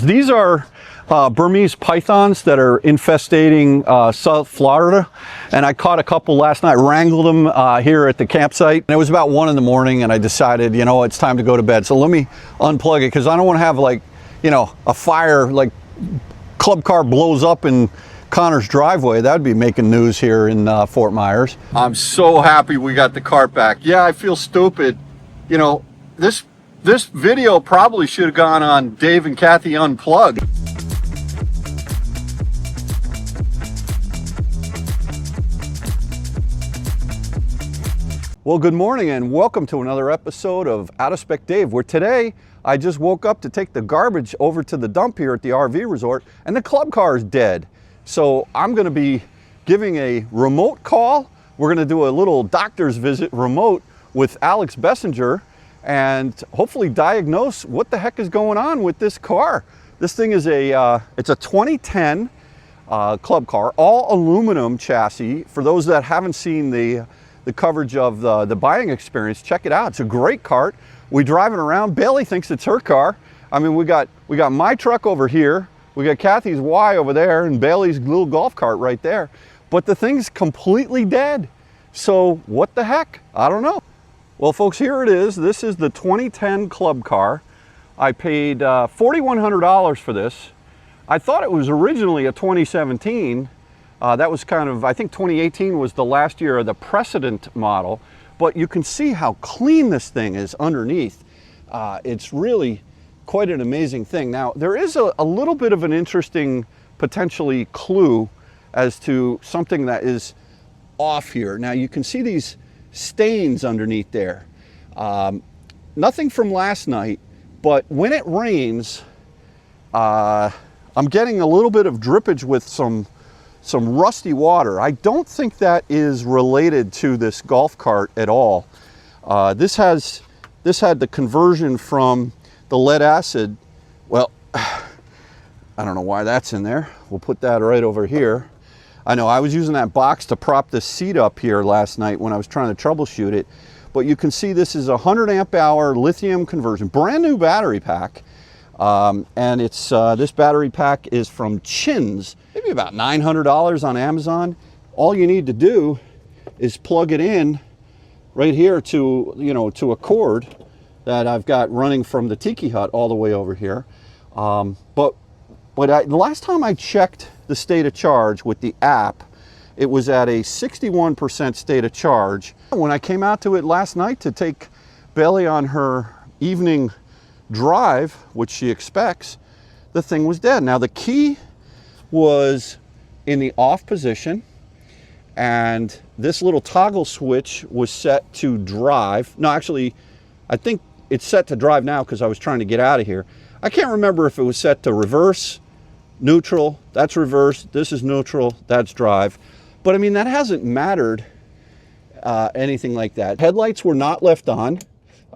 These are Burmese pythons that are infestating South Florida, and I caught a couple last night, wrangled them here at the campsite. And it was about 1 in the morning, and I decided, you know, it's time to go to bed. So let me unplug it, because I don't want to have, like, you know, a fire, like club car blows up in Connor's driveway. That'd be making news here in Fort Myers. I'm so happy we got the cart back. Yeah, I feel stupid. You know, this video probably should have gone on Dave and Kathy Unplugged. Well, good morning and welcome to another episode of Out of Spec Dave, where today I just woke up to take the garbage over to the dump here at the RV resort, and the club car is dead. So I'm going to be giving a remote call. We're going to do a little doctor's visit remote with Alex Bessinger and hopefully diagnose what the heck is going on with this car. This thing is it's a 2010 club car, all aluminum chassis. For those that haven't seen the coverage of the buying experience, check it out. It's a great cart. We drive it around. Bailey thinks it's her car. I mean, we got my truck over here. We got Kathy's Y over there and Bailey's little golf cart right there. But the thing's completely dead. So what the heck? I don't know. Well, folks, here it is. This is the 2010 club car. I paid $4,100 for this. I thought it was originally a 2017. That was kind of, I think 2018 was the last year of the precedent model. But you can see how clean this thing is underneath. It's really quite an amazing thing. Now, there is a little bit of an interesting, potentially, clue as to something that is off here. Now, you can see these stains underneath there. Nothing from last night, but when it rains, I'm getting a little bit of drippage with some rusty water. I don't think that is related to this golf cart at all. This had the conversion from the lead acid. Well, I don't know why that's in there. We'll put that right over here. I know I was using that box to prop the seat up here last night when I was trying to troubleshoot it, but you can see this is a 100 amp hour lithium conversion, brand new battery pack. And it's this battery pack is from Chins, maybe about $900 on Amazon. All you need to do is plug it in right here to, you know, to a cord that I've got running from the Tiki Hut all the way over here. But the last time I checked the state of charge with the app, it was at a 61% state of charge. When I came out to it last night to take Bailey on her evening drive, which she expects, the thing was dead. Now, the key was in the off position, and this little toggle switch was set to drive. No, actually, I think it's set to drive now because I was trying to get out of here. I can't remember if it was set to reverse, neutral, that's reverse, this is neutral, that's drive. But I mean, that hasn't mattered anything like that. Headlights were not left on.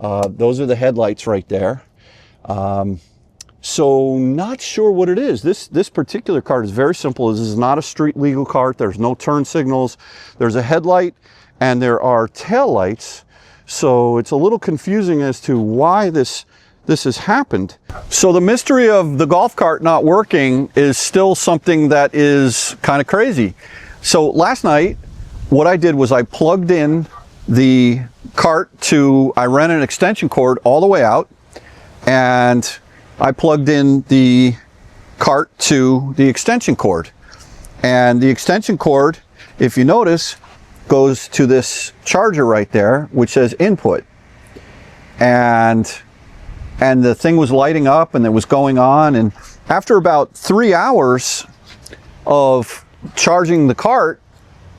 Those are the headlights right there. So not sure what it is. This particular cart is very simple. This is not a street legal cart. There's no turn signals. There's a headlight and there are tail lights. So it's a little confusing as to why this has happened. So the mystery of the golf cart not working is still something that is kind of crazy. So last night, what I did was I plugged in the cart I ran an extension cord all the way out, and I plugged in the cart to the extension cord. And the extension cord, if you notice, goes to this charger right there, which says input. And the thing was lighting up and it was going on. And after about 3 hours of charging the cart,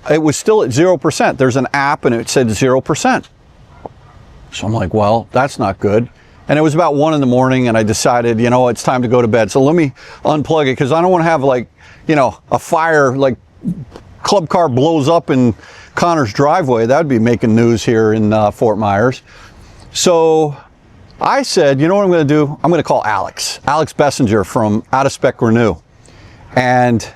it was still at 0%. There's an app and it said 0%. So I'm like, well, that's not good. And it was about 1 in the morning and I decided, you know, it's time to go to bed. So let me unplug it because I don't want to have, like, you know, a fire, like club car blows up in Connor's driveway. That'd be making news here in Fort Myers. So I said, you know what I'm going to do? I'm going to call Alex Bessinger from Out of Spec Renew. And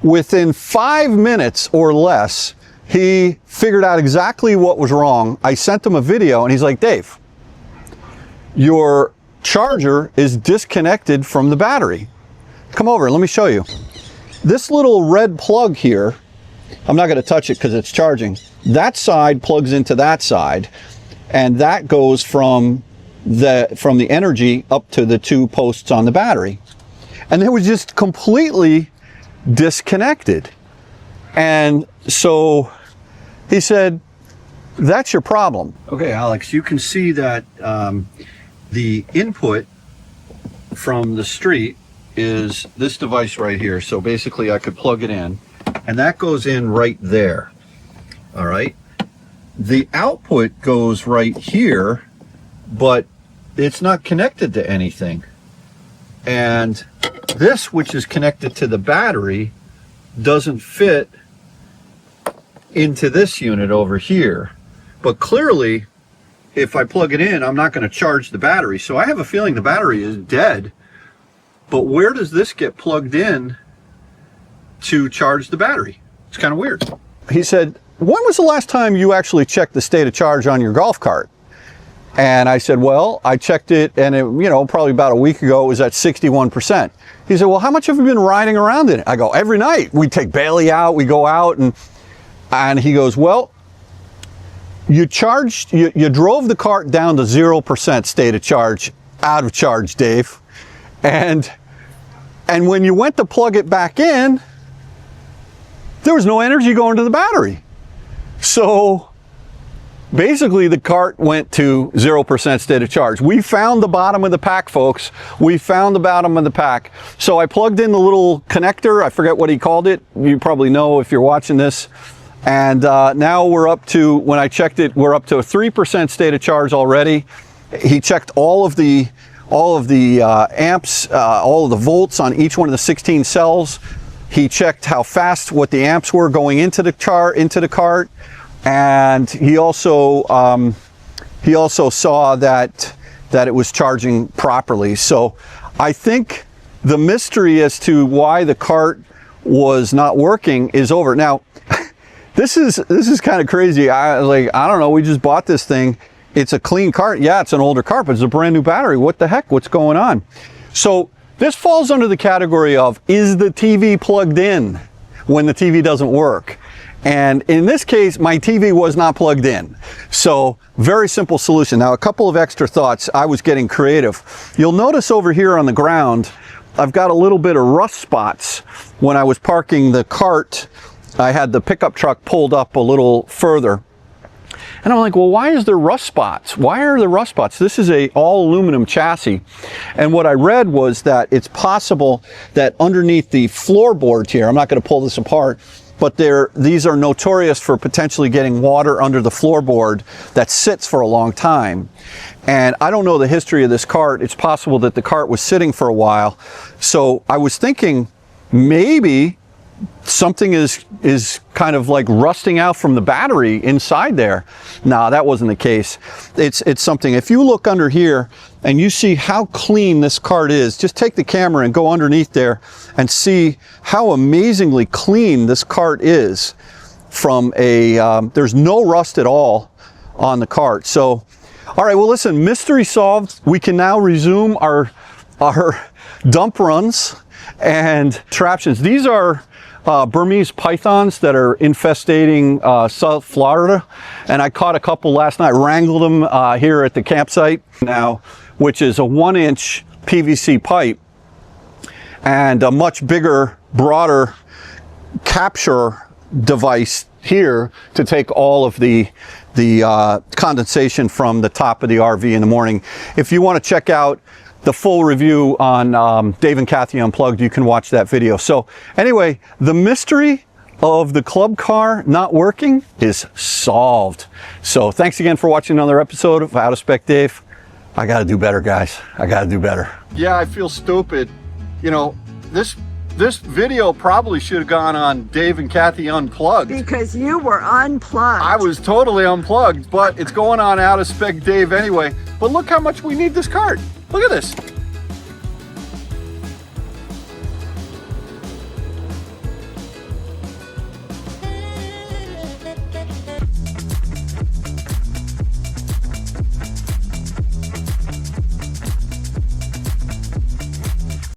within 5 minutes or less, he figured out exactly what was wrong. I sent him a video and he's like, Dave, your charger is disconnected from the battery. come over, let me show you. This little red plug here, I'm not going to touch it because it's charging. That side plugs into that side, and that goes from the energy up to the 2 posts on the battery. And it was just completely disconnected. And so he said, that's your problem. Okay, Alex, you can see that the input from the street is this device right here. So basically I could plug it in, and that goes in right there. All right. The output goes right here, but it's not connected to anything. And this, which is connected to the battery, doesn't fit into this unit over here. But clearly, if I plug it in, I'm not going to charge the battery. So I have a feeling the battery is dead. But where does this get plugged in to charge the battery? It's kind of weird. He said, when was the last time you actually checked the state of charge on your golf cart? And I said, well, I checked it, and it, you know, probably about a week ago, it was at 61%. He said, well, how much have you been riding around in it? I go, every night. We take Bailey out, we go out, and he goes, well, you drove the cart down to 0% state of charge, out of charge, Dave. And when you went to plug it back in, there was no energy going to the battery. So basically the cart went to 0% state of charge. We found the bottom of the pack, folks. We found the bottom of the pack. So I plugged in the little connector. I forget what he called it. You probably know if you're watching this. And now we're up to, when I checked it, we're up to a 3% state of charge already. He checked all of the amps, all of the volts on each one of the 16 cells. He checked how fast, what the amps were going into the cart, and he also saw that it was charging properly. So I think the mystery as to why the cart was not working is over. Now, this is kind of crazy. I don't know. We just bought this thing. It's a clean cart. Yeah, it's an older cart, but it's a brand new battery. What the heck? What's going on? So this falls under the category of, is the TV plugged in when the TV doesn't work? And in this case, my TV was not plugged in. So very simple solution. Now, a couple of extra thoughts. I was getting creative. You'll notice over here on the ground, I've got a little bit of rust spots. When I was parking the cart, I had the pickup truck pulled up a little further. And I'm like, well, why is there rust spots? Why are there rust spots? This is a all aluminum chassis. And what I read was that it's possible that underneath the floorboards here, I'm not going to pull this apart, but these are notorious for potentially getting water under the floorboard that sits for a long time. And I don't know the history of this cart. It's possible that the cart was sitting for a while. So I was thinking maybe something is kind of like rusting out from the battery inside there. No, that wasn't the case. It's something. If you look under here and you see how clean this cart is, just take the camera and go underneath there and see how amazingly clean this cart is. From there's no rust at all on the cart. So, all right, well, listen, mystery solved. We can now resume our dump runs and traptions. These are Burmese pythons that are infestating South Florida, and I caught a couple last night, wrangled them here at the campsite now, which is a 1-inch PVC pipe and a much bigger, broader capture device here to take all of the condensation from the top of the RV in the morning. If you want to check out the full review on Dave and Kathy Unplugged, you can watch that video. So anyway, the mystery of the club car not working is solved. So thanks again for watching another episode of Out of Spec Dave. I gotta do better, guys. I gotta do better. Yeah, I feel stupid. You know, this video probably should have gone on Dave and Kathy Unplugged. Because you were unplugged. I was totally unplugged, but it's going on Out of Spec Dave anyway. But look how much we need this cart. Look at this.